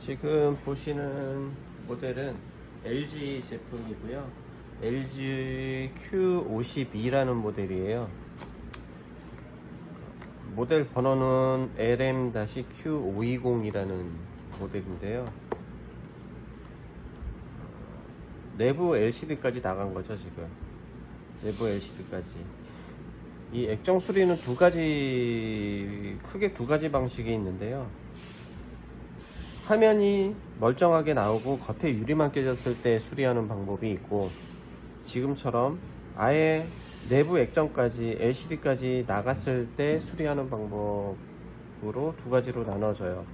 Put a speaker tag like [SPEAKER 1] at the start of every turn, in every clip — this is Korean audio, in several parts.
[SPEAKER 1] 지금 보시는 모델은 LG 제품이고요. LG Q52라는 모델이에요. 모델 번호는 LM-Q520이라는 모델인데요. 내부 LCD까지 나간 거죠, 지금. 내부 LCD까지. 이 액정 수리는 크게 두 가지 방식이 있는데요. 화면이 멀쩡하게 나오고 겉에 유리만 깨졌을 때 수리하는 방법이 있고, 지금처럼 아예 내부 액정까지 LCD까지 나갔을 때 수리하는 방법으로 두 가지로 나눠져요.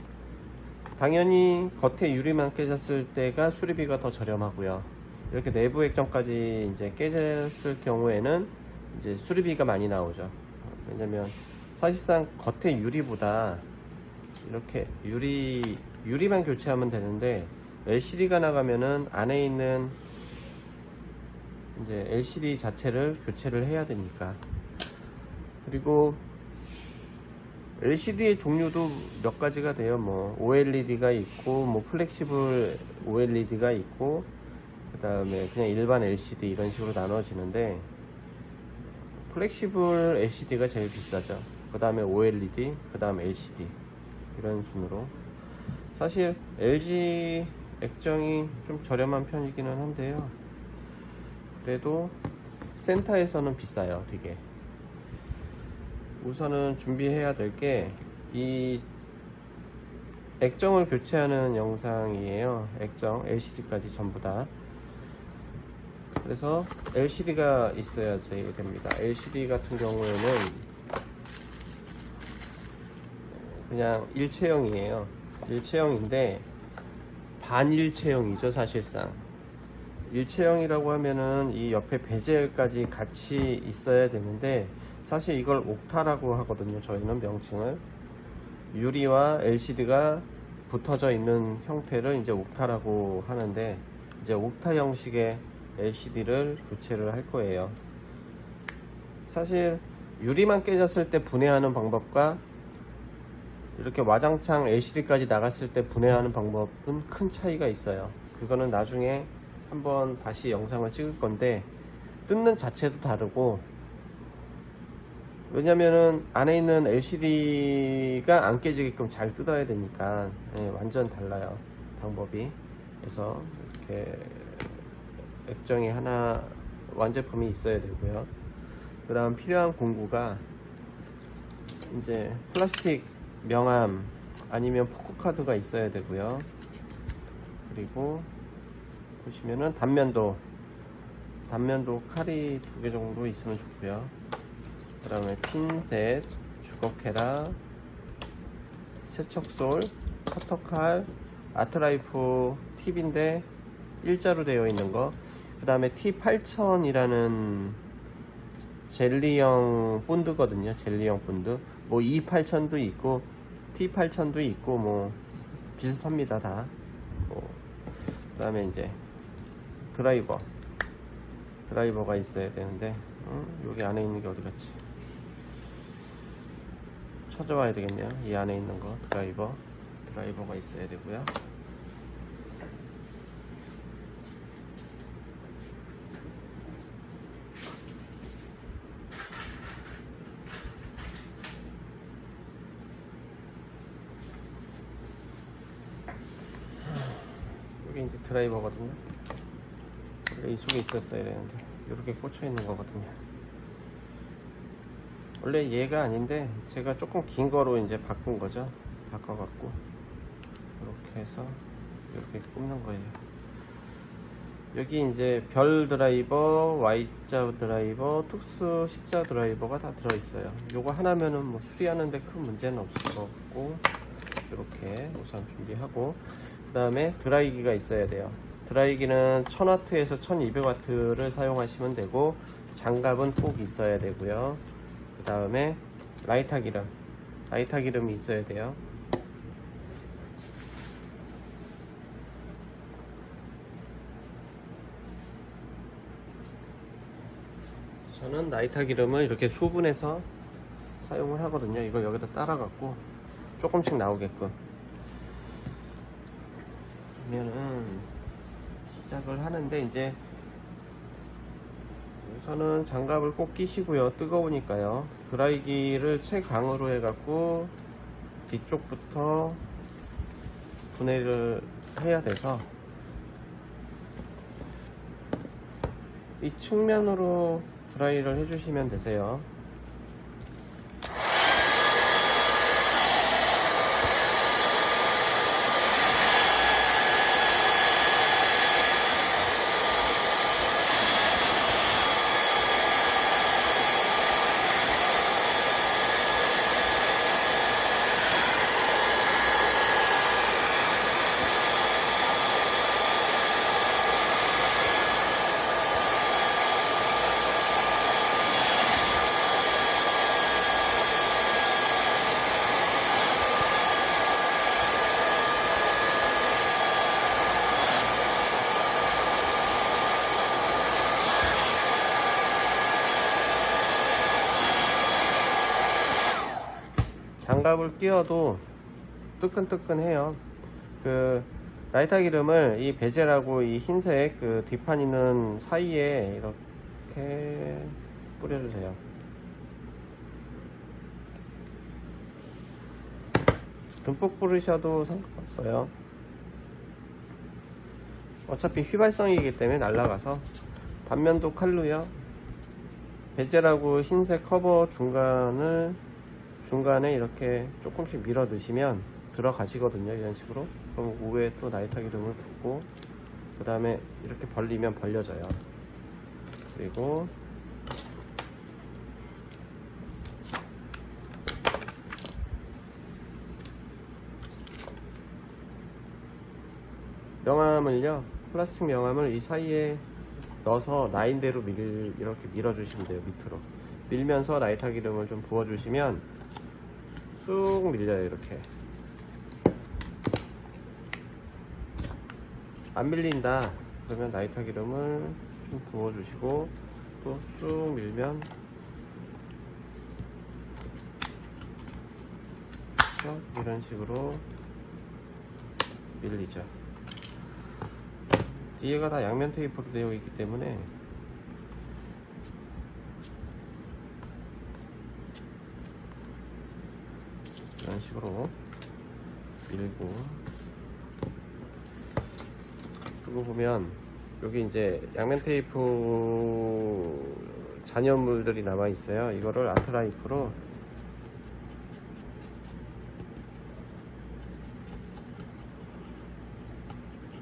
[SPEAKER 1] 당연히 겉에 유리만 깨졌을 때가 수리비가 더 저렴하고요. 이렇게 내부 액정까지 이제 깨졌을 경우에는 이제 수리비가 많이 나오죠. 왜냐면 사실상 겉에 유리보다 이렇게 유리만 교체하면 되는데, LCD가 나가면은 안에 있는 이제 LCD 자체를 교체를 해야 되니까. 그리고 LCD의 종류도 몇 가지가 돼요. 뭐 OLED가 있고, 뭐 플렉시블 OLED가 있고, 그 다음에 그냥 일반 LCD 이런 식으로 나눠지는데, 플렉시블 LCD가 제일 비싸죠. 그 다음에 OLED, 그 다음 LCD, 이런 순으로. 사실 LG 액정이 좀 저렴한 편이기는 한데요, 그래도 센터에서는 비싸요, 되게. 우선은 준비해야 될 게 이 액정을 교체하는 영상이에요. 액정, LCD까지 전부 다. 그래서 LCD가 있어야지 됩니다. LCD 같은 경우에는 그냥 일체형이에요. 일체형인데 반일체형이죠, 사실상. 일체형이라고 하면은 이 옆에 베젤까지 같이 있어야 되는데, 사실 이걸 옥타라고 하거든요, 저희는 명칭을. 유리와 LCD가 붙어져 있는 형태를 이제 옥타라고 하는데, 이제 옥타 형식의 LCD를 교체를 할 거예요. 사실 유리만 깨졌을 때 분해하는 방법과 이렇게 와장창 LCD까지 나갔을 때 분해하는 방법은 큰 차이가 있어요. 그거는 나중에 한번 다시 영상을 찍을 건데, 뜯는 자체도 다르고, 왜냐면은 안에 있는 LCD가 안 깨지게끔 잘 뜯어야 되니까, 완전 달라요, 방법이. 그래서 이렇게 액정이 하나, 완제품이 있어야 되고요. 그 다음 필요한 공구가 이제 플라스틱 명암 아니면 포크카드가 있어야 되고요. 그리고 보시면은 단면도 칼이 2개 정도 있으면 좋고요. 그 다음에 핀셋, 주걱헤라, 세척솔, 커터칼, 아트라이프 팁인데 일자로 되어 있는 거. 그 다음에 T8000이라는 젤리형 본드거든요. 젤리형 본드. 뭐 E8000도 있고 T8000도 있고 뭐 비슷합니다, 다. 그 다음에 이제 드라이버가 있어야 되는데, 여기 안에 있는 게 어디 갔지? 찾아와야 되겠네요. 이 안에 있는 거 드라이버가 있어야 되고요. 이게 이제 드라이버거든요. 원래 이 속에 있었어야 되는데 이렇게 꽂혀 있는 거거든요. 원래 얘가 아닌데 제가 조금 긴 거로 이제 바꾼 거죠. 바꿔갖고 이렇게 해서 이렇게 꼽는 거예요. 여기 이제 별 드라이버, Y자 드라이버, 특수 십자 드라이버가 다 들어있어요. 요거 하나면은 뭐 수리하는데 큰 문제는 없을 것 같고, 이렇게 우선 준비하고, 그 다음에 드라이기가 있어야 돼요. 드라이기는 1000W에서 1200W를 사용하시면 되고, 장갑은 꼭 있어야 되고요. 그 다음에 라이터 기름이 있어야 돼요. 저는 라이터 기름을 이렇게 소분해서 사용을 하거든요. 이걸 여기다 따라 갖고 조금씩 나오게끔. 그러면은 시작을 하는데, 이제 우선은 장갑을 꼭 끼시고요. 뜨거우니까요. 드라이기를 최강으로 해갖고 뒤쪽부터 분해를 해야 돼서 이 측면으로 드라이를 해주시면 되세요. 장갑을 끼워도 뜨끈뜨끈해요. 그 라이터 기름을 이 베젤하고 이 흰색 그 뒷판 있는 사이에 이렇게 뿌려주세요. 듬뿍 뿌리셔도 상관없어요. 어차피 휘발성이기 때문에 날아가서. 단면도 칼로요. 베젤하고 흰색 커버 중간에 이렇게 조금씩 밀어 넣으시면 들어가시거든요. 이런 식으로. 그럼 위에 또 라이터 기름을 붓고, 그 다음에 이렇게 벌리면 벌려져요. 그리고 명암을요, 플라스틱 명암을 이 사이에 넣어서 라인대로 이렇게 밀어주시면 돼요. 밑으로 밀면서 라이터 기름을 좀 부어주시면 쑥 밀려요. 이렇게 안 밀린다 그러면 라이터 기름을 좀 부어주시고 또 쑥 밀면 이런 식으로 밀리죠. 뒤에가 다 양면 테이프로 되어 있기 때문에 이런 식으로 밀고, 그리고 보면 여기 이제 양면 테이프 잔여물들이 남아 있어요. 이거를 아트라이프로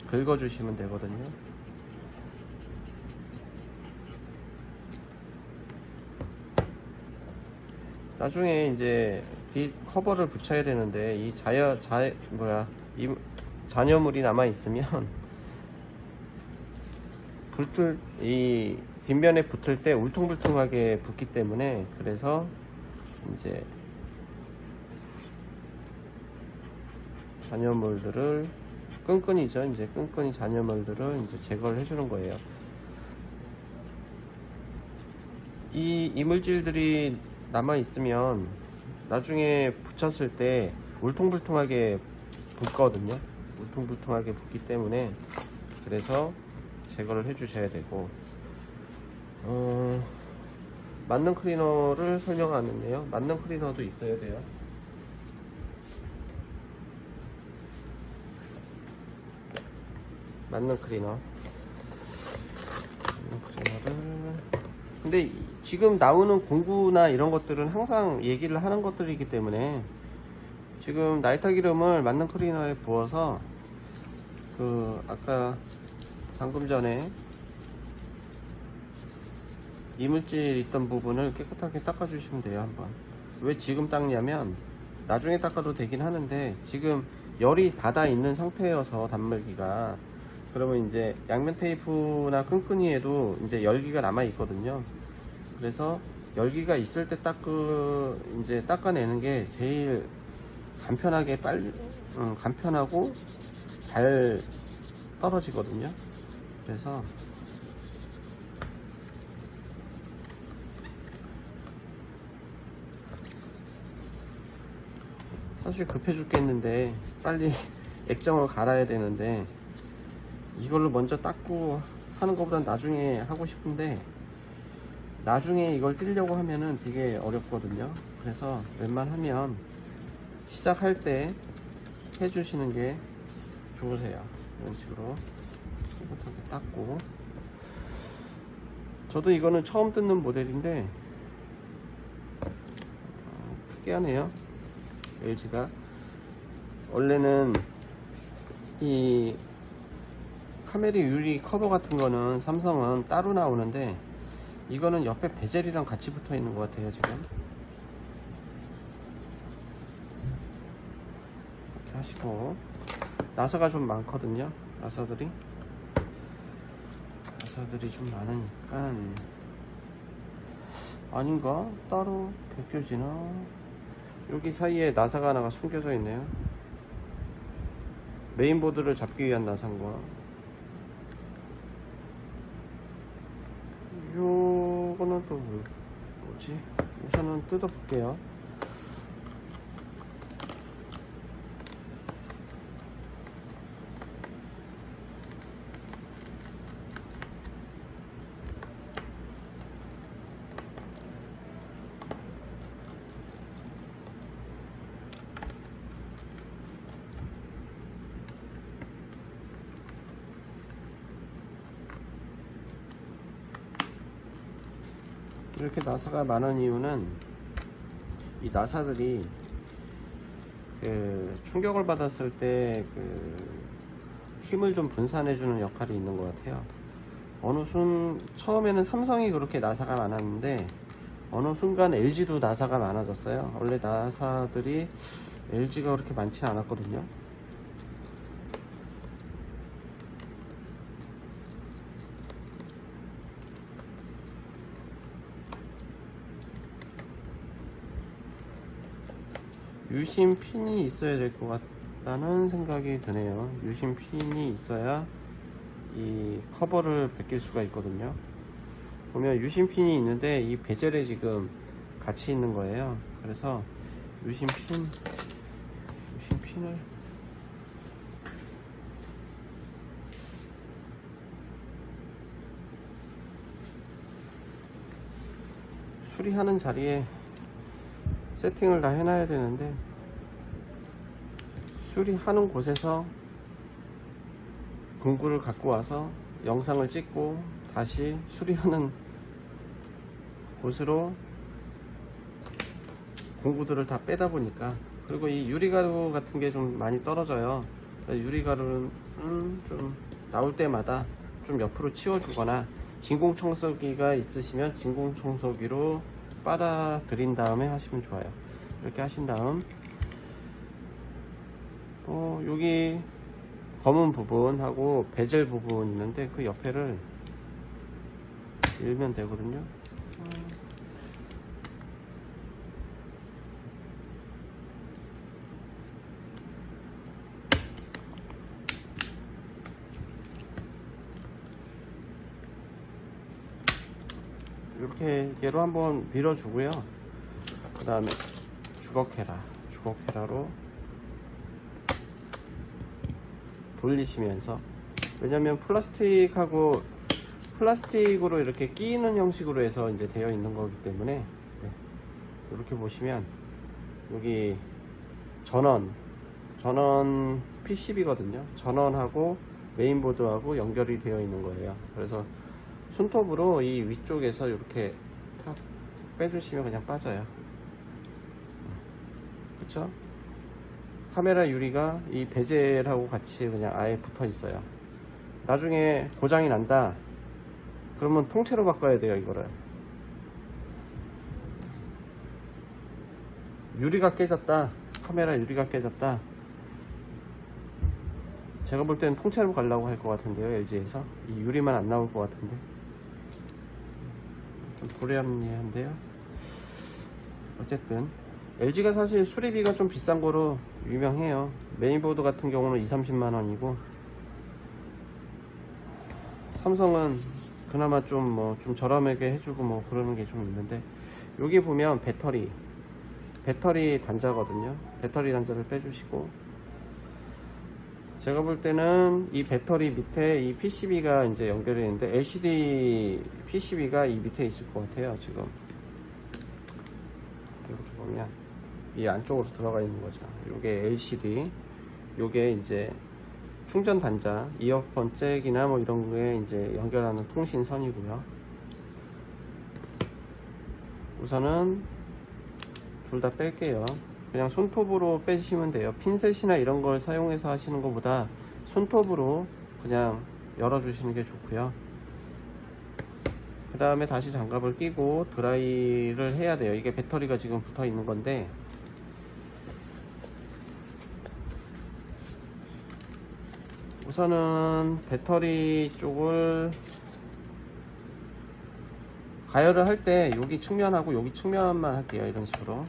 [SPEAKER 1] 긁어주시면 되거든요. 나중에 이제 뒷 커버를 붙여야 되는데 이 이 잔여물이 남아 있으면 이 뒷면에 붙을 때 울퉁불퉁하게 붙기 때문에, 그래서 이제 잔여물들을 끈끈이죠. 이제 끈끈이 잔여물들을 이제 제거를 해주는 거예요. 이 이물질들이 남아 있으면 나중에 붙였을 때 울퉁불퉁하게 붙거든요. 울퉁불퉁하게 붙기 때문에, 그래서 제거를 해 주셔야 되고, 만능 클리너를 설명하는데요. 만능 클리너도 있어야 돼요. 만능 클리너를, 근데 지금 나오는 공구나 이런 것들은 항상 얘기를 하는 것들이기 때문에, 지금 라이터 기름을 만능 클리너에 부어서 아까 방금 전에 이물질 있던 부분을 깨끗하게 닦아 주시면 돼요. 한번. 왜 지금 닦냐면 나중에 닦아도 되긴 하는데 지금 열이 받아 있는 상태여서 단물기가, 그러면 이제 양면 테이프나 끈끈이에도 이제 열기가 남아 있거든요. 그래서 열기가 있을 때 이제 닦아내는 게 제일 간편하게 간편하고 잘 떨어지거든요. 그래서 사실 급해 죽겠는데 빨리 액정을 갈아야 되는데 이걸로 먼저 닦고 하는 것보단 나중에 하고 싶은데, 나중에 이걸 띄려고 하면은 되게 어렵거든요. 그래서 웬만하면 시작할 때 해주시는 게 좋으세요. 이런 식으로 깨끗하게 닦고. 저도 이거는 처음 뜯는 모델인데 특이하네요. LG가 원래는 이 카메라 유리 커버 같은 거는 삼성은 따로 나오는데, 이거는 옆에 베젤이랑 같이 붙어 있는 것 같아요. 지금 이렇게 하시고, 나사가 좀 많거든요. 나사들이 좀 많으니까, 아닌가? 따로 벗겨지나? 여기 사이에 나사가 하나가 숨겨져 있네요. 메인보드를 잡기 위한 나사인가? 요거는 또 뭐지? 우선은 뜯어볼게요. 이렇게 나사가 많은 이유는, 이 나사들이 그 충격을 받았을 때 그 힘을 좀 분산해 주는 역할이 있는 것 같아요. 처음에는 삼성이 그렇게 나사가 많았는데, 어느 순간 LG도 나사가 많아졌어요. 원래 나사들이 LG가 그렇게 많지는 않았거든요. 유심 핀이 있어야 될 것 같다는 생각이 드네요. 유심 핀이 있어야 이 커버를 벗길 수가 있거든요. 보면 유심 핀이 있는데 이 베젤에 지금 같이 있는 거예요. 그래서 유심 핀을 수리하는 자리에 세팅을 다 해놔야 되는데, 수리하는 곳에서 공구를 갖고 와서 영상을 찍고 다시 수리하는 곳으로 공구들을 다 빼다 보니까, 그리고 이 유리가루 같은 게 좀 많이 떨어져요. 유리가루는 좀 나올 때마다 좀 옆으로 치워주거나, 진공청소기가 있으시면 진공청소기로 빨아들인 다음에 하시면 좋아요. 이렇게 하신 다음, 여기 검은 부분하고 베젤 부분 있는데 그 옆에를 밀면 되거든요. 이렇게 얘로 한번 밀어주고요. 그 다음에 주걱헤라로 돌리시면서, 왜냐면 플라스틱으로 이렇게 끼는 형식으로 해서 이제 되어 있는 거기 때문에, 이렇게 보시면 여기 전원 PCB거든요. 전원하고 메인보드하고 연결이 되어 있는 거예요. 그래서 손톱으로 이 위쪽에서 이렇게 탁 빼주시면 그냥 빠져요. 그쵸? 카메라 유리가 이 베젤하고 같이 그냥 아예 붙어 있어요. 나중에 고장이 난다 그러면 통째로 바꿔야 돼요. 이거를 유리가 깨졌다, 카메라 유리가 깨졌다, 제가 볼 때는 통째로 가려고 할 것 같은데요. LG에서 이 유리만 안 나올 것 같은데 좀 불합리한데요. 어쨌든 LG가 사실 수리비가 좀 비싼 거로 유명해요. 메인보드 같은 경우는 20-30만원이고, 삼성은 그나마 좀 저렴하게 해주고 뭐 그러는 게 좀 있는데, 여기 보면 배터리 단자거든요. 배터리 단자를 빼주시고, 제가 볼 때는 이 배터리 밑에 이 PCB가 이제 연결이 있는데 LCD PCB가 이 밑에 있을 것 같아요. 지금 이렇게 보면 이 안쪽으로 들어가 있는 거죠. 요게 LCD, 요게 이제 충전 단자, 이어폰 잭이나 뭐 이런 거에 이제 연결하는 통신선이고요. 우선은 둘 다 뺄게요. 그냥 손톱으로 빼시면 돼요. 핀셋이나 이런 걸 사용해서 하시는 것보다 손톱으로 그냥 열어주시는 게 좋고요. 그 다음에 다시 장갑을 끼고 드라이를 해야 돼요. 이게 배터리가 지금 붙어 있는 건데, 우선은 배터리 쪽을 가열을 할 때 여기 측면하고 여기 측면만 할게요. 이런 식으로.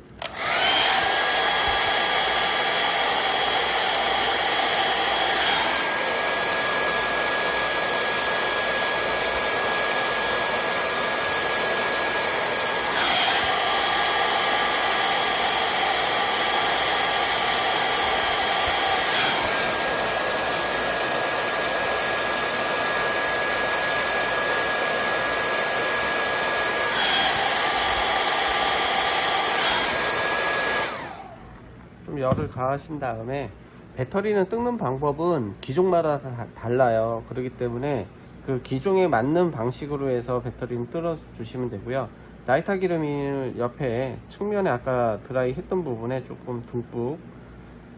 [SPEAKER 1] 좀 열을 가하신 다음에, 배터리는 뜯는 방법은 기종마다 다 달라요. 그렇기 때문에 그 기종에 맞는 방식으로 해서 배터리는 뜯어 주시면 되고요. 나이타 기름을 옆에 측면에 아까 드라이 했던 부분에 조금 듬뿍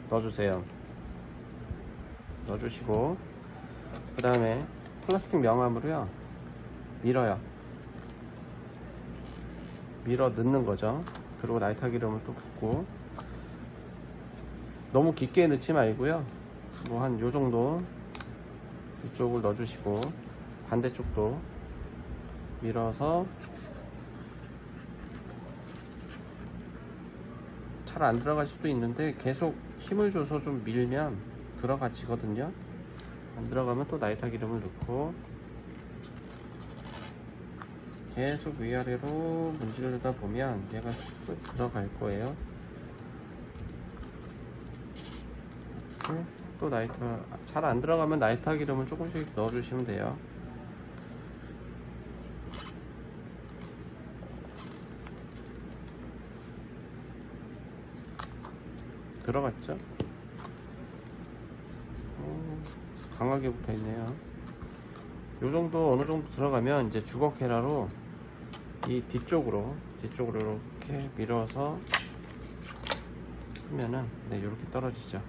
[SPEAKER 1] 넣어주세요. 넣어주시고, 그 다음에 플라스틱 명암으로요 밀어요. 밀어 넣는 거죠. 그리고 나이타 기름을 또 붓고, 너무 깊게 넣지 말고요, 뭐 한 요정도 이쪽을 넣어주시고, 반대쪽도 밀어서, 잘 안 들어갈 수도 있는데 계속 힘을 줘서 좀 밀면 들어가지거든요. 안 들어가면 또 나이타 기름을 넣고 계속 위아래로 문지르다 보면 얘가 쓱 들어갈 거예요. 또 나이타, 잘 안 들어가면 나이타 기름을 조금씩 넣어 주시면 돼요. 들어갔죠? 강하게 붙어 있네요. 요 정도, 어느 정도 들어가면 이제 주걱 헤라로 이 뒤쪽으로 이렇게 밀어서 하면은, 네, 이렇게 떨어지죠.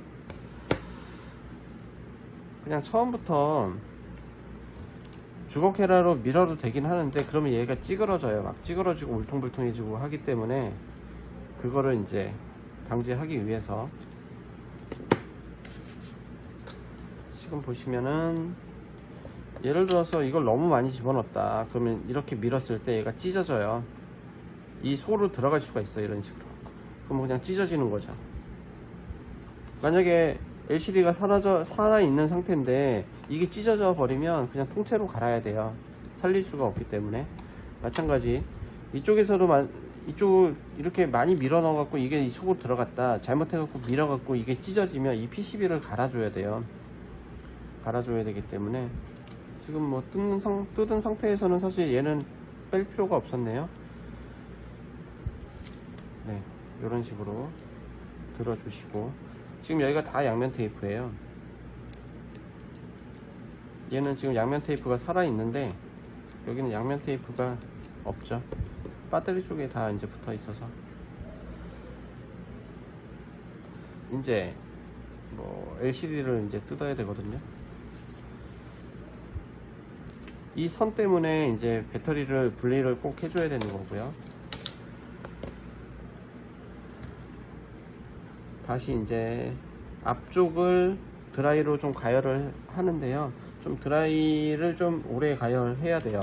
[SPEAKER 1] 그냥 처음부터 주걱 헤라로 밀어도 되긴 하는데, 그러면 얘가 찌그러져요. 막 찌그러지고 울퉁불퉁해지고 하기 때문에, 그거를 이제 방지하기 위해서 지금 보시면은, 예를 들어서 이걸 너무 많이 집어넣었다 그러면 이렇게 밀었을 때 얘가 찢어져요. 이 속으로 들어갈 수가 있어요. 이런 식으로. 그럼 그냥 찢어지는 거죠. 만약에 LCD가 살아있는 상태인데 이게 찢어져 버리면 그냥 통째로 갈아야 돼요. 살릴 수가 없기 때문에. 마찬가지 이쪽에서도 이쪽을 이렇게 많이 밀어 넣어 갖고 이게 이 속으로 들어갔다, 잘못해 갖고 밀어 갖고 이게 찢어지면 이 PCB를 갈아줘야 돼요. 갈아줘야 되기 때문에 지금 뭐 뜯은 상태에서는 사실 얘는 뺄 필요가 없었네요. 네, 이런 식으로 들어주시고, 지금 여기가 다 양면 테이프예요. 얘는 지금 양면 테이프가 살아있는데 여기는 양면 테이프가 없죠. 배터리 쪽에 다 이제 붙어 있어서, 이제 뭐 LCD를 이제 뜯어야 되거든요. 이 선 때문에 이제 배터리를 분리를 꼭 해줘야 되는 거고요. 다시 이제 앞쪽을 드라이로 좀 가열을 하는데요, 좀 드라이를 좀 오래 가열해야 돼요.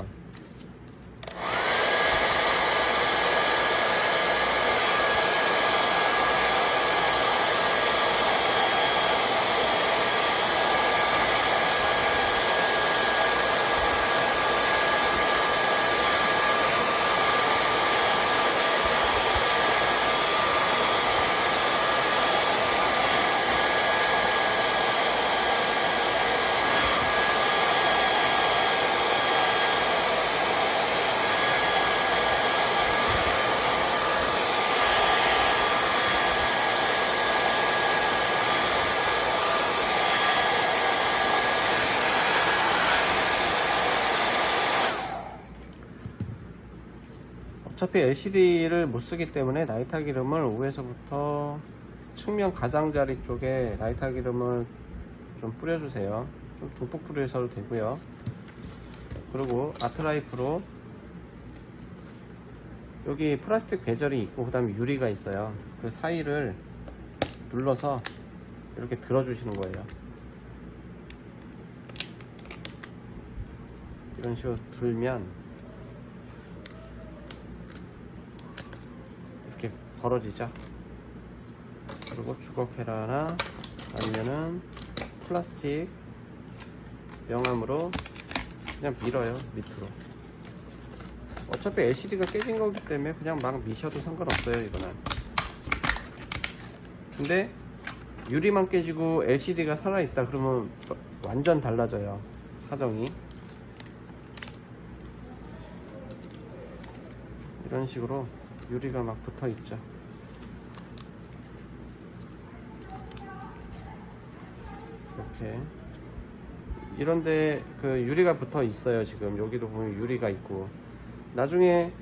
[SPEAKER 1] 어차피 LCD를 못 쓰기 때문에 나이타 기름을 위에서부터 측면 가장자리 쪽에 나이타 기름을 좀 뿌려주세요. 좀 듬뿍 뿌려서도 되고요. 그리고 아트라이프로 여기 플라스틱 베젤이 있고 그 다음에 유리가 있어요. 그 사이를 눌러서 이렇게 들어주시는 거예요. 이런 식으로 들면 이렇게 벌어지죠. 그리고 주걱헤라나 아니면은 플라스틱 명암으로 그냥 밀어요. 밑으로. 어차피 LCD가 깨진 거기 때문에 그냥 막 미셔도 상관없어요. 이거는. 근데 유리만 깨지고 LCD가 살아있다 그러면 완전 달라져요. 사정이. 이런 식으로 유리가 막 붙어 있죠. 이렇게 이런데 그 유리가 붙어 있어요. 지금 여기도 보면 유리가 있고, 나중에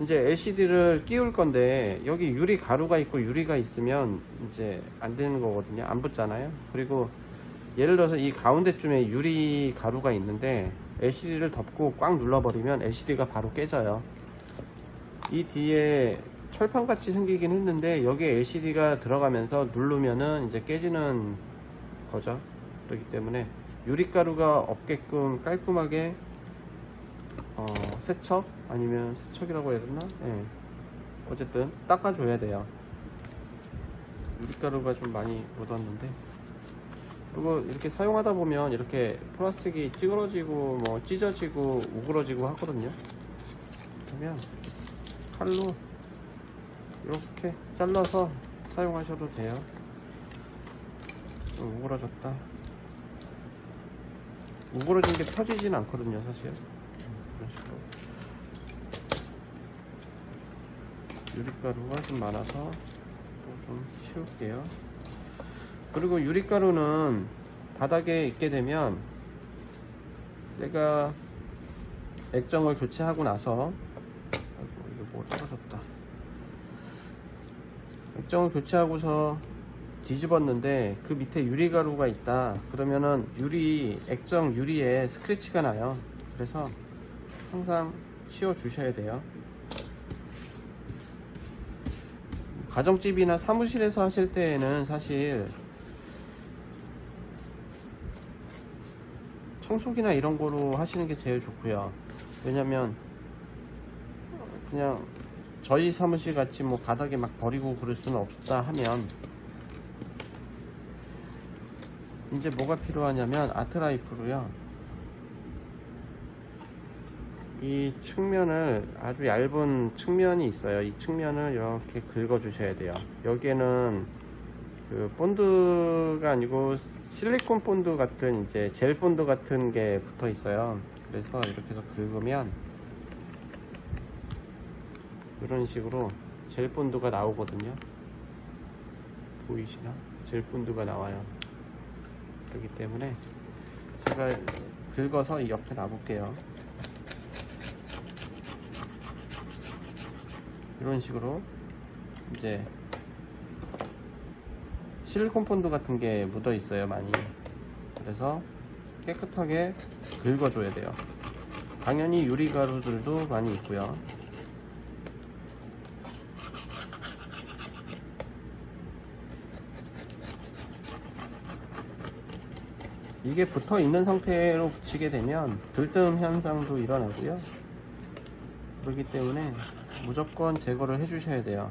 [SPEAKER 1] 이제 LCD를 끼울 건데 여기 유리 가루가 있고 유리가 있으면 이제 안 되는 거거든요. 안 붙잖아요. 그리고 예를 들어서 이 가운데쯤에 유리 가루가 있는데 LCD를 덮고 꽉 눌러버리면 LCD가 바로 깨져요. 이 뒤에 철판 같이 생기긴 했는데 여기에 LCD가 들어가면서 누르면은 이제 깨지는 거죠. 그렇기 때문에 유리가루가 없게끔 깔끔하게 세척 아니면 세척이라고 해야 되나? 네. 어쨌든 닦아줘야 돼요. 유리가루가 좀 많이 묻었는데, 그리고 이렇게 사용하다 보면 이렇게 플라스틱이 찌그러지고 뭐 찢어지고 우그러지고 하거든요. 그러면 칼로 이렇게 잘라서 사용하셔도 돼요. 좀 우그러졌다. 우그러진 게 펴지진 않거든요, 사실. 이런 식으로 유리가루가 좀 많아서 또 좀 치울게요. 그리고 유리가루는 바닥에 있게 되면 내가 액정을 교체하고 나서, 아이고, 이거 뭐 떨어졌다. 액정을 교체하고서 뒤집었는데 그 밑에 유리가루가 있다 그러면은 액정 유리에 스크래치가 나요. 그래서 항상 치워 주셔야 돼요. 가정집이나 사무실에서 하실 때에는 사실 청소기나 이런 거로 하시는 게 제일 좋고요. 왜냐면 그냥 저희 사무실 같이 뭐 바닥에 막 버리고 그럴 수는 없다 하면 이제 뭐가 필요하냐면 아트라이프로요, 이 측면을, 아주 얇은 측면이 있어요. 이 측면을 이렇게 긁어 주셔야 돼요. 여기에는 그 본드가 아니고 실리콘 본드 같은, 이제 젤 본드 같은 게 붙어 있어요. 그래서 이렇게 해서 긁으면 이런 식으로 젤 본드가 나오거든요. 보이시나? 젤 본드가 나와요. 그렇기 때문에 제가 긁어서 이 옆에 놔볼게요. 이런 식으로 이제 실리콘 본드 같은 게 묻어 있어요, 많이. 그래서 깨끗하게 긁어줘야 돼요. 당연히 유리가루들도 많이 있고요. 이게 붙어 있는 상태로 붙이게 되면 들뜸 현상도 일어나고요. 그렇기 때문에 무조건 제거를 해 주셔야 돼요.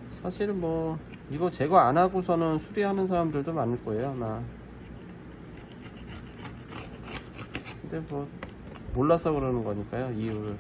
[SPEAKER 1] 사실 뭐 이거 제거 안 하고서는 수리하는 사람들도 많을 거예요, 아마. 근데 뭐 몰라서 그러는 거니까요, 이유를.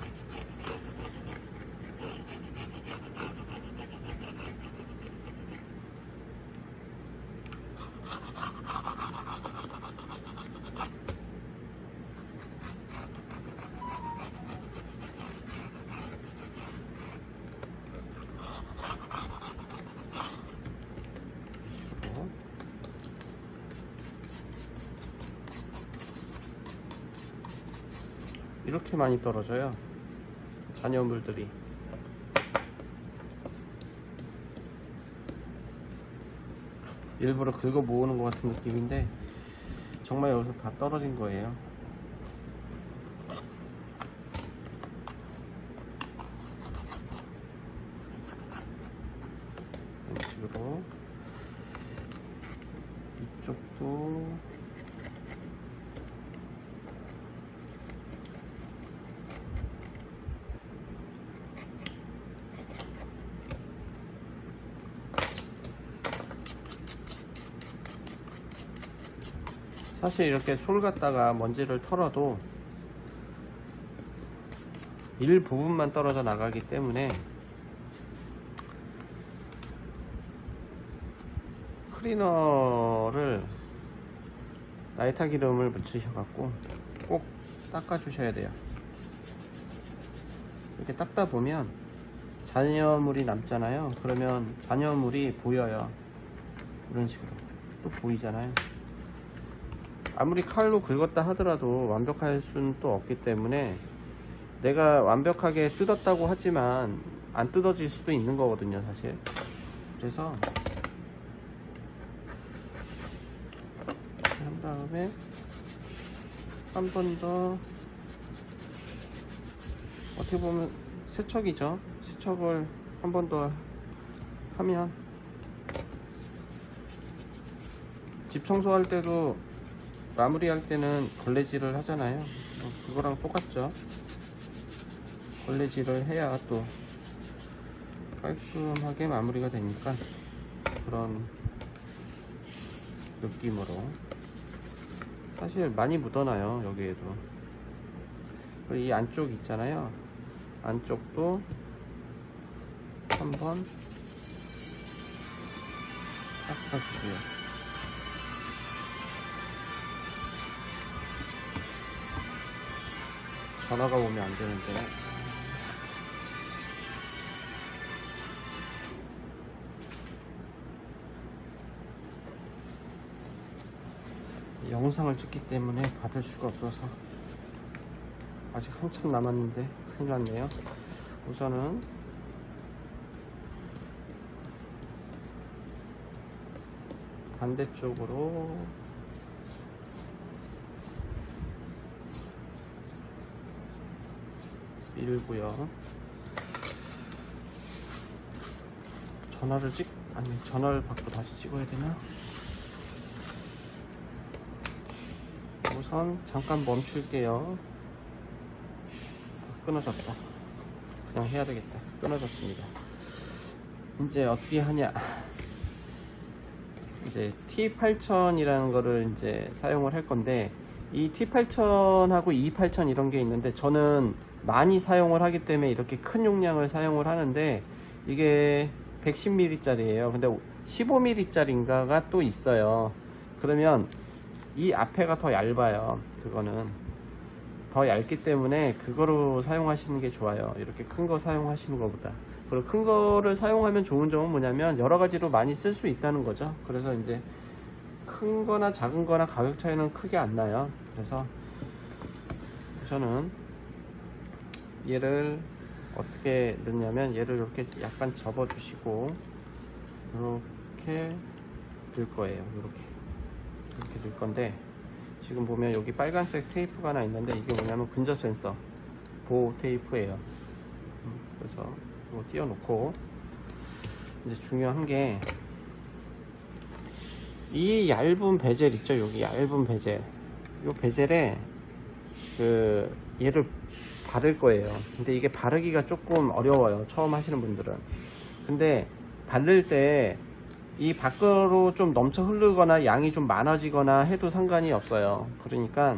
[SPEAKER 1] 이렇게 많이 떨어져요, 잔여물들이. 일부러 긁어 모으는 것 같은 느낌인데 정말 여기서 다 떨어진 거예요. 이런 식으로 이쪽도 사실 이렇게 솔 갖다가 먼지를 털어도 일부분만 떨어져 나가기 때문에 클리너를 나이타 기름을 묻히셔 갖고 꼭 닦아 주셔야 돼요. 이렇게 닦다 보면 잔여물이 남잖아요. 그러면 잔여물이 보여요. 이런 식으로 또 보이잖아요. 아무리 칼로 긁었다 하더라도 완벽할 수는 또 없기 때문에 내가 완벽하게 뜯었다고 하지만 안 뜯어질 수도 있는 거거든요, 사실. 그래서 이렇게 한 다음에 한 번 더, 어떻게 보면 세척이죠. 세척을 한 번 더 하면, 집 청소할 때도 마무리할 때는 걸레질을 하잖아요. 그거랑 똑같죠. 걸레질을 해야 또 깔끔하게 마무리가 되니까 그런 느낌으로. 사실 많이 묻어나요, 여기에도. 이 안쪽 있잖아요. 안쪽도 한번 닦아주고요. 전화가 오면 안 되는데. 영상을 찍기 때문에 받을 수가 없어서 아직 한참 남았는데 큰일 났네요. 우선은 반대쪽으로 밀고요. 전화를 받고 다시 찍어야 되나? 우선 잠깐 멈출게요. 끊어졌다. 그냥 해야 되겠다. 끊어졌습니다. 이제 어떻게 하냐? 이제 T8000이라는 거를 이제 사용을 할 건데, 이 T8000하고 E8000 이런 게 있는데, 저는 많이 사용을 하기 때문에 이렇게 큰 용량을 사용을 하는데, 이게 110ml 짜리예요. 근데 15ml 짜리인가가 또 있어요. 그러면 이 앞에가 더 얇아요. 그거는 더 얇기 때문에 그거로 사용하시는 게 좋아요. 이렇게 큰 거 사용하시는 것보다. 그리고 큰 거를 사용하면 좋은 점은 뭐냐면 여러 가지로 많이 쓸 수 있다는 거죠. 그래서 이제 큰 거나 작은 거나 가격 차이는 크게 안 나요. 그래서 우선은 얘를 어떻게 넣냐면, 얘를 이렇게 약간 접어 주시고 이렇게 넣을 거예요. 이렇게 넣을 건데, 지금 보면 여기 빨간색 테이프가 하나 있는데, 이게 뭐냐면 근접 센서 보호 테이프예요. 그래서 이거 띄워놓고, 이제 중요한 게 이 얇은 베젤 있죠. 여기 얇은 베젤, 이 베젤에 얘를 바를 거예요. 근데 이게 바르기가 조금 어려워요, 처음 하시는 분들은. 근데 바를 때 이 밖으로 좀 넘쳐 흐르거나 양이 좀 많아지거나 해도 상관이 없어요. 그러니까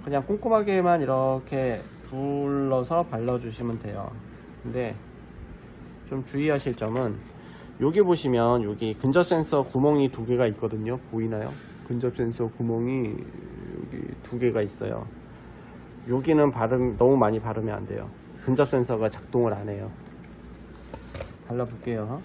[SPEAKER 1] 그냥 꼼꼼하게만 이렇게 둘러서 발라주시면 돼요. 근데 좀 주의하실 점은, 여기 보시면 여기 근접 센서 구멍이 두 개가 있거든요. 보이나요? 근접 센서 구멍이 여기 두 개가 있어요. 여기는 너무 많이 바르면 안 돼요. 근접 센서가 작동을 안 해요. 발라볼게요.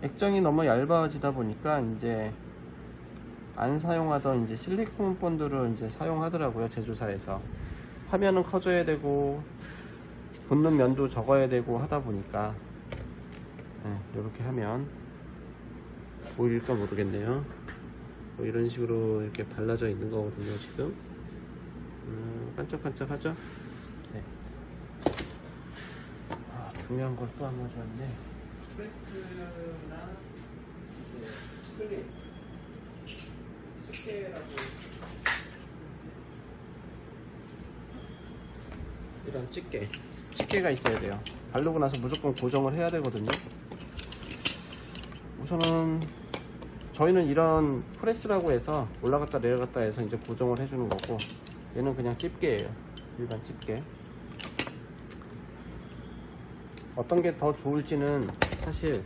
[SPEAKER 1] 액정이 너무 얇아지다 보니까 이제 안 사용하던 이제 실리콘 본드를 이제 사용하더라고요, 제조사에서. 화면은 커져야 되고 붙는 면도 적어야 되고 하다 보니까 이렇게 하면 보일까 모르겠네요. 뭐 이런 식으로 이렇게 발라져 있는 거거든요, 지금. 반짝반짝 하죠? 네. 중요한 걸 또 안 가져왔네. 프레스나 클립, 집게라고 이런 집게가 있어야 돼요. 바르고 나서 무조건 고정을 해야 되거든요. 우선은 저희는 이런 프레스라고 해서 올라갔다 내려갔다 해서 이제 고정을 해주는 거고, 얘는 그냥 집게예요. 일반 집게. 어떤 게 더 좋을지는 사실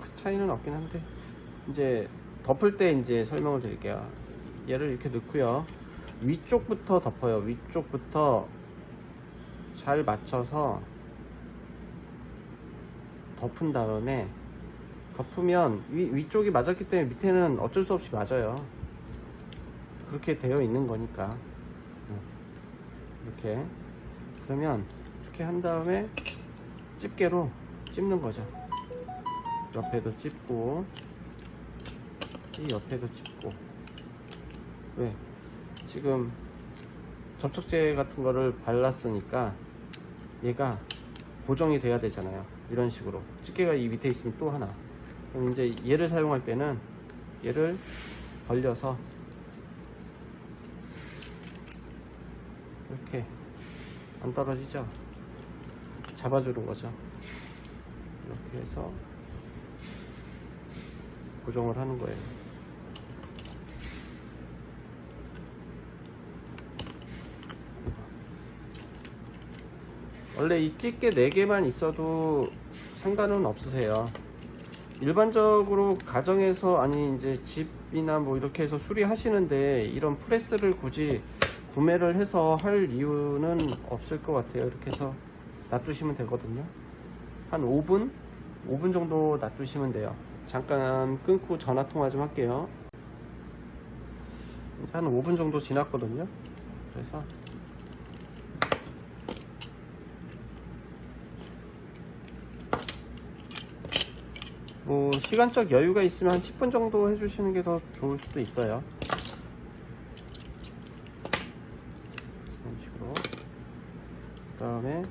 [SPEAKER 1] 그 차이는 없긴 한데, 이제 덮을 때 이제 설명을 드릴게요. 얘를 이렇게 넣고요, 위쪽부터 덮어요. 위쪽부터 잘 맞춰서 덮은 다음에, 덮으면 위쪽이 맞았기 때문에 밑에는 어쩔 수 없이 맞아요. 그렇게 되어 있는 거니까. 이렇게. 그러면 이렇게 한 다음에 집게로 찝는 거죠. 옆에도 찝고 이 옆에도 찝고. 왜? 지금 접착제 같은 거를 발랐으니까 얘가 고정이 돼야 되잖아요. 이런 식으로 집게가 이 밑에 있으면 또 하나. 그럼 이제 얘를 사용할 때는 얘를 벌려서 이렇게 안 떨어지죠? 잡아주는 거죠. 이렇게 해서 고정을 하는 거예요. 원래 이 집게 4개만 있어도 상관은 없으세요. 일반적으로 가정에서, 아니 이제 집이나 뭐 이렇게 해서 수리하시는데 이런 프레스를 굳이 구매를 해서 할 이유는 없을 것 같아요. 이렇게 해서 놔두시면 되거든요. 한 5분 정도 놔두시면 돼요. 잠깐 끊고 전화 통화 좀 할게요. 한 5분 정도 지났거든요. 그래서 뭐 시간적 여유가 있으면 한 10분 정도 해주시는 게 더 좋을 수도 있어요. 이런 식으로. 그 다음에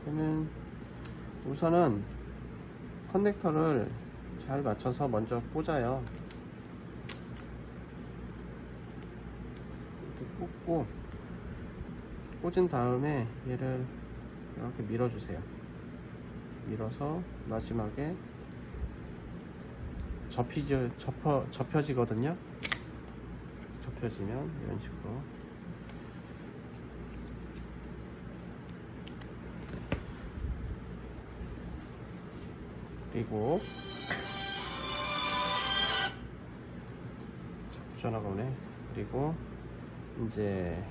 [SPEAKER 1] 얘는 우선은 커넥터를 잘 맞춰서 먼저 꽂아요. 이렇게 꽂고, 꽂은 다음에 얘를 이렇게 밀어주세요. 밀어서 마지막에 접혀지거든요. 접혀지면 이런 식으로. 그리고 전화가 오네. 그리고 이제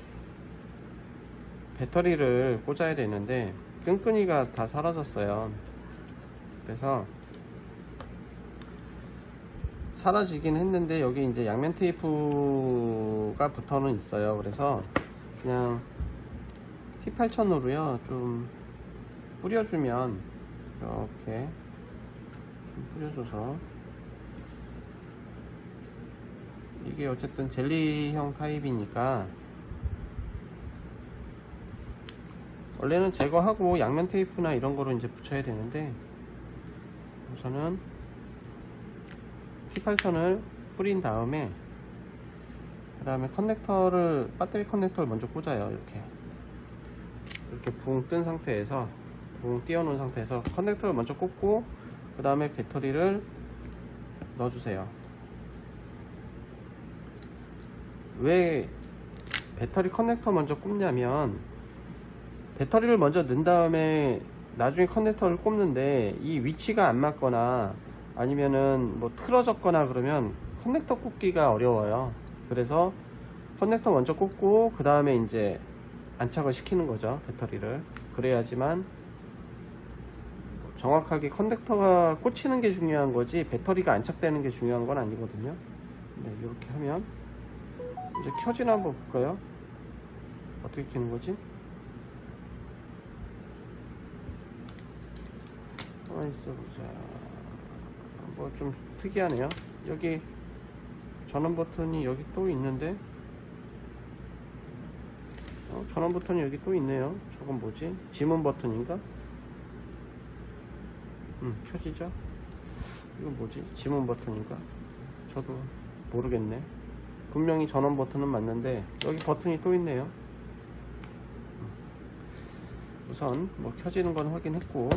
[SPEAKER 1] 배터리를 꽂아야 되는데 끈끈이가 다 사라졌어요. 그래서 사라지긴 했는데 여기 이제 양면 테이프가 붙어는 있어요. 그래서 그냥 T8000으로요 좀 뿌려주면, 이렇게 좀 뿌려줘서, 이게 어쨌든 젤리형 타입이니까 원래는 제거하고 양면 테이프나 이런 거로 이제 붙여야 되는데, 우선은 T8000을 뿌린 다음에 그 다음에 커넥터를, 배터리 커넥터를 먼저 꽂아요. 이렇게 붕 뜬 상태에서, 붕 띄워 놓은 상태에서 커넥터를 먼저 꽂고 그 다음에 배터리를 넣어주세요. 왜 배터리 커넥터 먼저 꼽냐면, 배터리를 먼저 넣은 다음에 나중에 커넥터를 꼽는데 이 위치가 안 맞거나 아니면은 뭐 틀어졌거나 그러면 커넥터 꼽기가 어려워요. 그래서 커넥터 먼저 꼽고 그 다음에 이제 안착을 시키는 거죠, 배터리를. 그래야지만 정확하게 컨덕터가 꽂히는 게 중요한 거지 배터리가 안착되는 게 중요한 건 아니거든요. 네, 이렇게 하면 이제 켜지나 한번 볼까요? 어떻게 켜는 거지? 있어보자. 뭐 좀 특이하네요. 여기 전원 버튼이 여기 또 있는데, 전원 버튼이 여기 또 있네요. 저건 뭐지? 지문 버튼인가? 켜지죠? 이건 뭐지? 지문 버튼인가? 저도 모르겠네. 분명히 전원 버튼은 맞는데 여기 버튼이 또 있네요. 우선 뭐 켜지는 건 확인했고,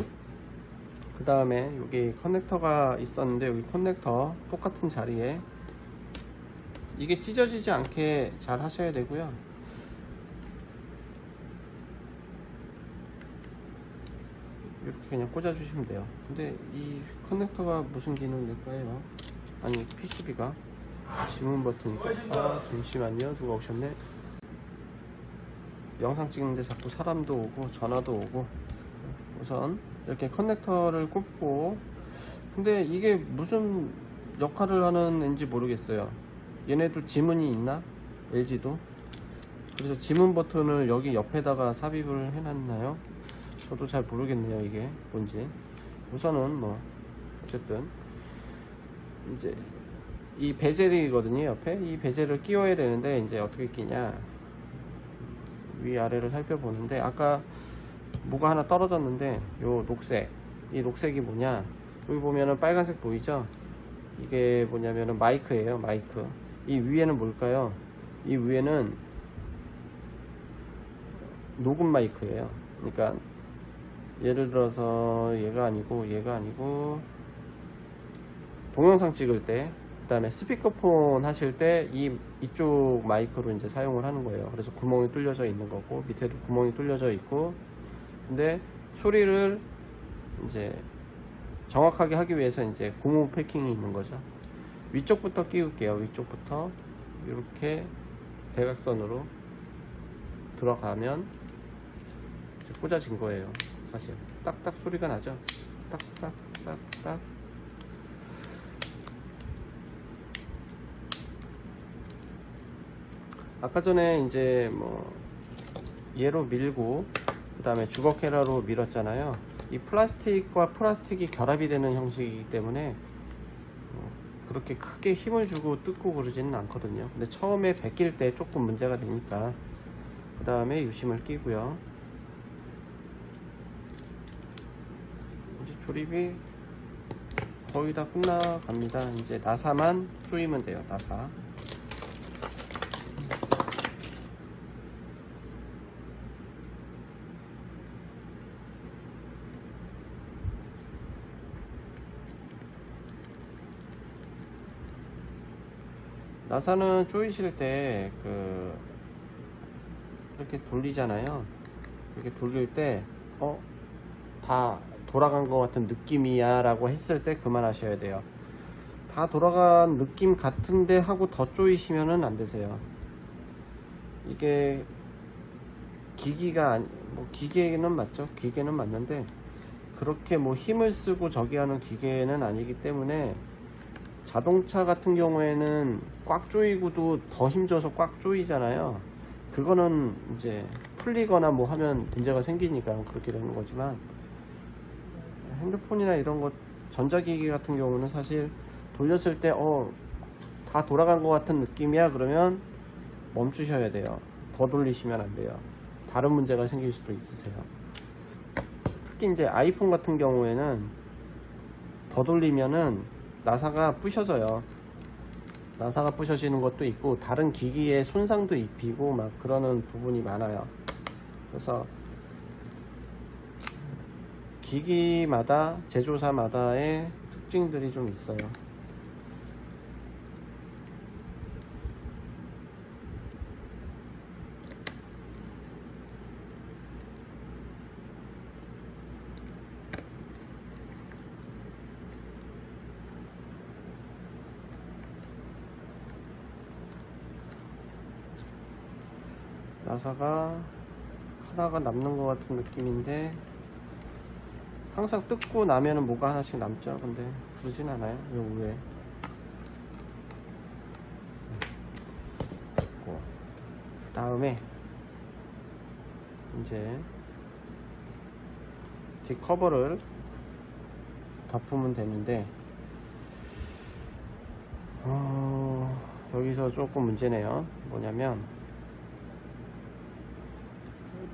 [SPEAKER 1] 그 다음에 여기 커넥터가 있었는데 여기 커넥터 똑같은 자리에 이게 찢어지지 않게 잘 하셔야 되고요. 이렇게 그냥 꽂아 주시면 돼요. 근데 이 커넥터가 무슨 기능일까요? 아니, PCB가 지문 버튼이니까. 잠시만요, 누가 오셨네. 영상 찍는데 자꾸 사람도 오고 전화도 오고. 우선 이렇게 커넥터를 꽂고, 근데 이게 무슨 역할을 하는지 모르겠어요. 얘네도 지문이 있나? LG도. 그래서 지문 버튼을 여기 옆에다가 삽입을 해놨나요? 저도 잘 모르겠네요, 이게 뭔지. 우선은 뭐 어쨌든 이제 이 베젤이거든요. 옆에 이 베젤을 끼워야 되는데, 이제 어떻게 끼냐, 위아래를 살펴보는데 아까 뭐가 하나 떨어졌는데, 요 녹색, 이 녹색이 뭐냐, 여기 보면은 빨간색 보이죠? 이게 뭐냐면은 마이크예요. 마이크. 이 위에는 뭘까요? 이 위에는 녹음 마이크예요. 그러니까 예를 들어서 얘가 아니고 동영상 찍을 때, 그 다음에 스피커폰 하실 때 이쪽 마이크로 이제 사용을 하는 거예요. 그래서 구멍이 뚫려져 있는 거고, 밑에도 구멍이 뚫려져 있고. 근데 소리를 이제 정확하게 하기 위해서 이제 고무 패킹이 있는 거죠. 위쪽부터 끼울게요. 위쪽부터 이렇게 대각선으로 들어가면 이제 꽂아진 거예요. 사실 딱딱 소리가 나죠. 딱딱딱딱. 아까 전에 이제 뭐 얘로 밀고 그 다음에 주걱헤라로 밀었잖아요. 이 플라스틱과 플라스틱이 결합이 되는 형식이기 때문에 그렇게 크게 힘을 주고 뜯고 그러지는 않거든요. 근데 처음에 베낄 때 조금 문제가 되니까. 그 다음에 유심을 끼고요. 이제 조립이 거의 다 끝나갑니다. 이제 나사만 조이면 돼요. 나사. 나사는 조이실 때 이렇게 돌리잖아요. 이렇게 돌릴 때 다 돌아간 것 같은 느낌이야 라고 했을 때 그만하셔야 돼요. 다 돌아간 느낌 같은데 하고 더 조이시면은 안 되세요. 이게 기기가 뭐 기계는 맞죠. 기계는 맞는데 그렇게 뭐 힘을 쓰고 저기 하는 기계는 아니기 때문에, 자동차 같은 경우에는 꽉 조이고도 더 힘줘서 꽉 조이잖아요. 그거는 이제 풀리거나 뭐 하면 문제가 생기니까 그렇게 되는 거지만, 핸드폰이나 이런 것, 전자기기 같은 경우는 사실 돌렸을 때 다 돌아간 것 같은 느낌이야 그러면 멈추셔야 돼요. 더 돌리시면 안 돼요. 다른 문제가 생길 수도 있으세요. 특히 이제 아이폰 같은 경우에는 더 돌리면은 나사가 부셔져요. 나사가 부셔지는 것도 있고 다른 기기에 손상도 입히고 막 그러는 부분이 많아요. 그래서 기기마다, 제조사마다의 특징들이 좀 있어요. 나사가 하나가 남는 것 같은 느낌인데, 항상 뜯고 나면은 뭐가 하나씩 남죠. 근데 그러진 않아요. 요 위에 그 다음에 이제 뒷 커버를 덮으면 되는데 여기서 조금 문제네요. 뭐냐면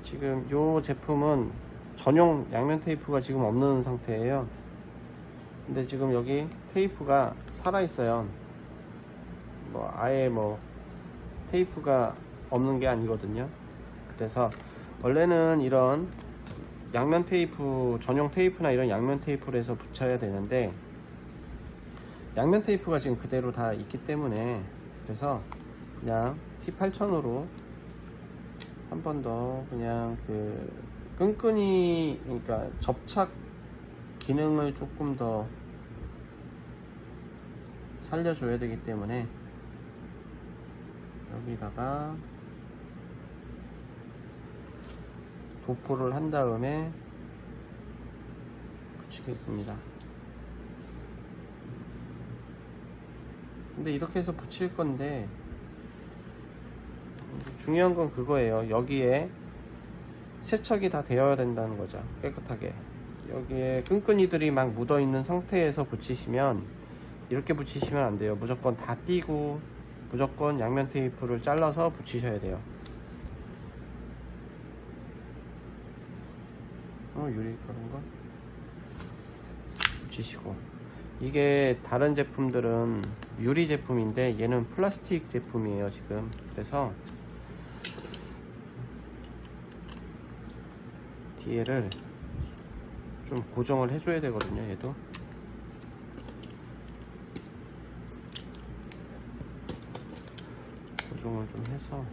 [SPEAKER 1] 지금 요 제품은 전용 양면 테이프가 지금 없는 상태예요. 근데 지금 여기 테이프가 살아 있어요. 뭐 아예 뭐 테이프가 없는 게 아니거든요. 그래서 원래는 이런 양면 테이프, 전용 테이프나 이런 양면 테이프를 해서 붙여야 되는데 양면 테이프가 지금 그대로 다 있기 때문에 그래서 그냥 T8000으로 한 번 더 그냥 그 끈끈이, 그러니까 접착 기능을 조금 더 살려줘야 되기 때문에 여기다가 도포를 한 다음에 붙이겠습니다. 근데 이렇게 해서 붙일 건데 중요한 건 그거예요. 여기에 세척이 다 되어야 된다는 거죠. 깨끗하게. 여기에 끈끈이들이 막 묻어 있는 상태에서 붙이시면, 이렇게 붙이시면 안 돼요. 무조건 다 띄고 무조건 양면 테이프를 잘라서 붙이셔야 돼요. 유리 그런가? 붙이시고, 이게 다른 제품들은 유리 제품인데 얘는 플라스틱 제품이에요 지금. 그래서 뒤에를 좀 고정을 해줘야 되거든요. 얘도 고정을 좀 해서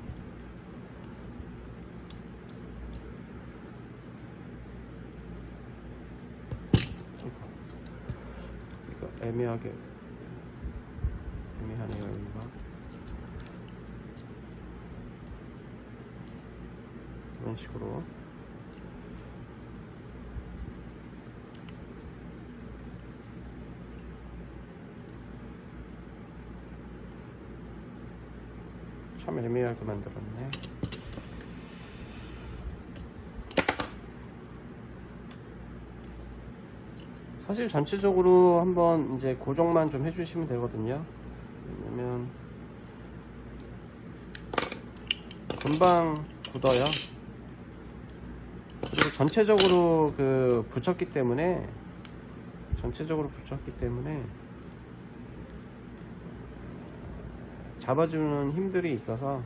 [SPEAKER 1] 이거 애매하네요. 여기가 이런 식으로 참 애매하게 만들었네. 사실 전체적으로 한번 이제 고정만 좀 해주시면 되거든요. 왜냐면 금방 굳어요. 그리고 전체적으로 붙였기 때문에 잡아주는 힘들이 있어서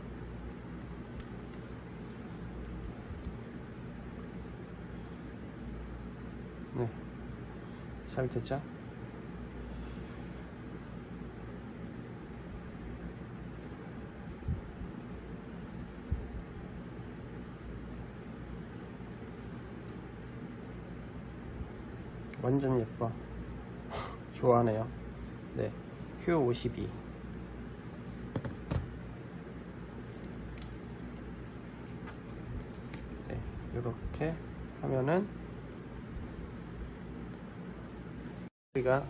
[SPEAKER 1] 네, 잘 됐죠? 완전 예뻐. 좋아하네요. 네, Q52. 네, 이렇게 하면은 우리가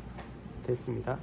[SPEAKER 1] 됐습니다.